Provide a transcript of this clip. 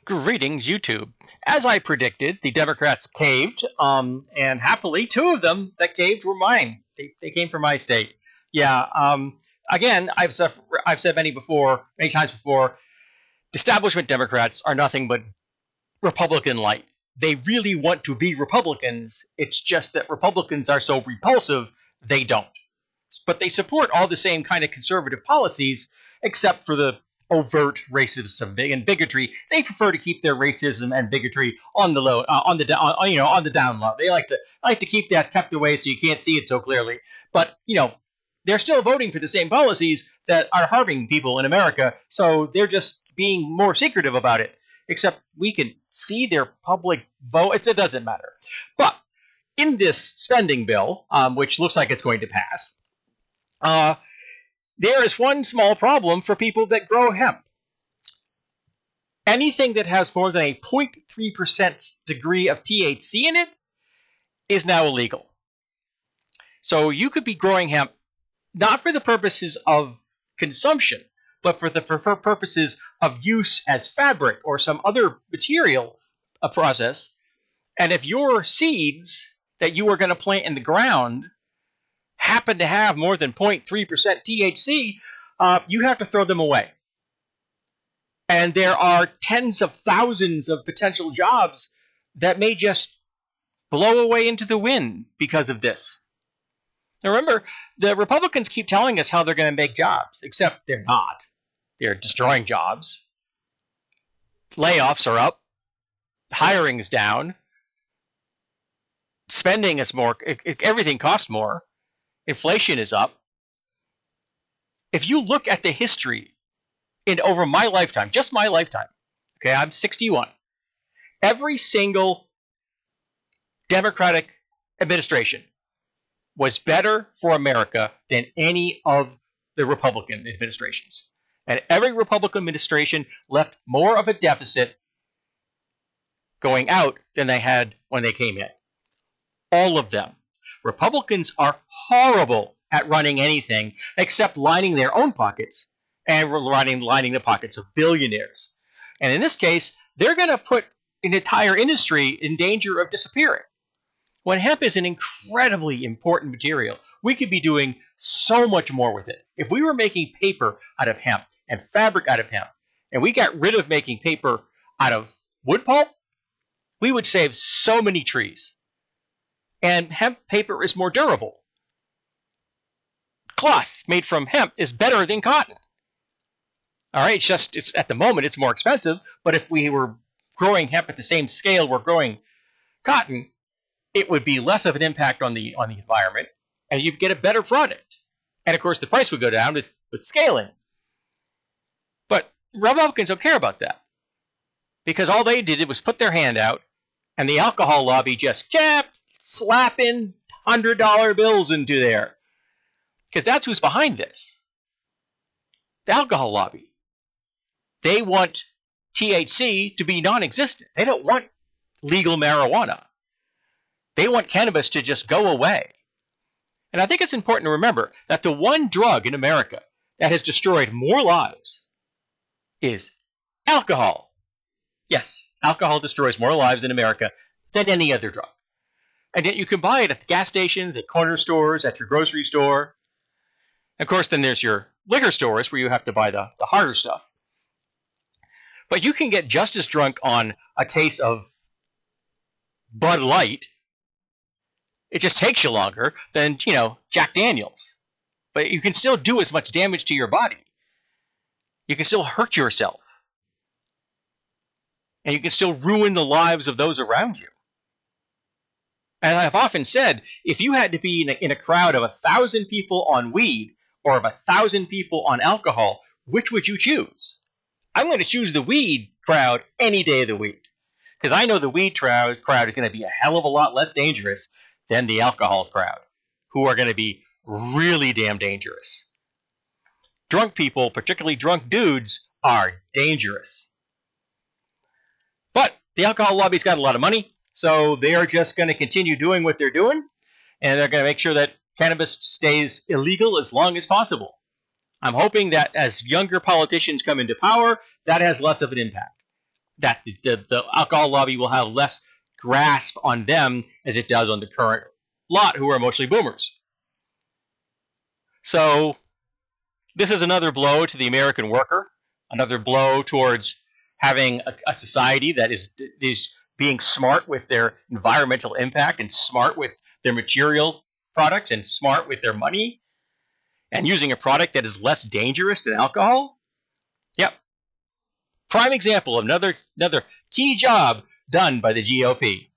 Greetings, YouTube. As I predicted, the Democrats caved, and happily, two of them that caved were mine. They came from my state. Yeah. Again, I've said many times before, establishment Democrats are nothing but Republican light. They really want to be Republicans. It's just that Republicans are so repulsive, they don't. But they support all the same kind of conservative policies, except for the overt racism and bigotry. They prefer to keep their racism and bigotry on the low, on the down low. They like to keep that kept away so you can't see it so clearly. But they're still voting for the same policies that are harming people in America. So they're just being more secretive about it. Except we can see their public vote. It doesn't matter. But in this spending bill, which looks like it's going to pass, there is one small problem for people that grow hemp. Anything that has more than a 0.3% degree of THC in it is now illegal. So you could be growing hemp not for the purposes of consumption, but for the purposes of use as fabric or some other material process. And if your seeds that you are going to plant in the ground happen to have more than 0.3% THC, you have to throw them away. And there are tens of thousands of potential jobs that may just blow away into the wind because of this. Now remember, the Republicans keep telling us how they're going to make jobs, except they're not. They're destroying jobs. Layoffs are up. Hiring is down. Spending is more. Everything costs more. Inflation is up. If you look at the history over my lifetime, just my lifetime, okay, I'm 61. Every single Democratic administration was better for America than any of the Republican administrations. And every Republican administration left more of a deficit going out than they had when they came in. All of them. Republicans are horrible at running anything except lining their own pockets and lining the pockets of billionaires. And in this case, they're going to put an entire industry in danger of disappearing. When hemp is an incredibly important material, we could be doing so much more with it. If we were making paper out of hemp and fabric out of hemp, and we got rid of making paper out of wood pulp, we would save so many trees. And hemp paper is more durable. Cloth made from hemp is better than cotton. All right, it's at the moment it's more expensive, but if we were growing hemp at the same scale we're growing cotton, it would be less of an impact on the environment, and you'd get a better product. And of course, the price would go down with scaling. But Republicans don't care about that, because all they did was put their hand out, and the alcohol lobby just kept slapping $100 bills into there, because that's who's behind this. The alcohol lobby. They want THC to be non-existent. They don't want legal marijuana. They want cannabis to just go away. And I think it's important to remember that the one drug in America that has destroyed more lives is alcohol. Yes, alcohol destroys more lives in America than any other drug. And yet you can buy it at the gas stations, at corner stores, at your grocery store. Of course, then there's your liquor stores where you have to buy the harder stuff. But you can get just as drunk on a case of Bud Light. It just takes you longer than, Jack Daniels. But you can still do as much damage to your body. You can still hurt yourself. And you can still ruin the lives of those around you. And I've often said, if you had to be in a crowd of 1,000 people on weed or of 1,000 people on alcohol, which would you choose? I'm going to choose the weed crowd any day of the week. Because I know the weed crowd is going to be a hell of a lot less dangerous than the alcohol crowd, who are going to be really damn dangerous. Drunk people, particularly drunk dudes, are dangerous. But the alcohol lobby's got a lot of money, so they are just going to continue doing what they're doing, and they're going to make sure that cannabis stays illegal as long as possible. I'm hoping that as younger politicians come into power, that has less of an impact. that the alcohol lobby will have less grasp on them as it does on the current lot, who are mostly boomers. So this is another blow to the American worker, another blow towards having a society that is being smart with their environmental impact and smart with their material products and smart with their money, and using a product that is less dangerous than alcohol. Yep. Prime example of another key job done by the GOP.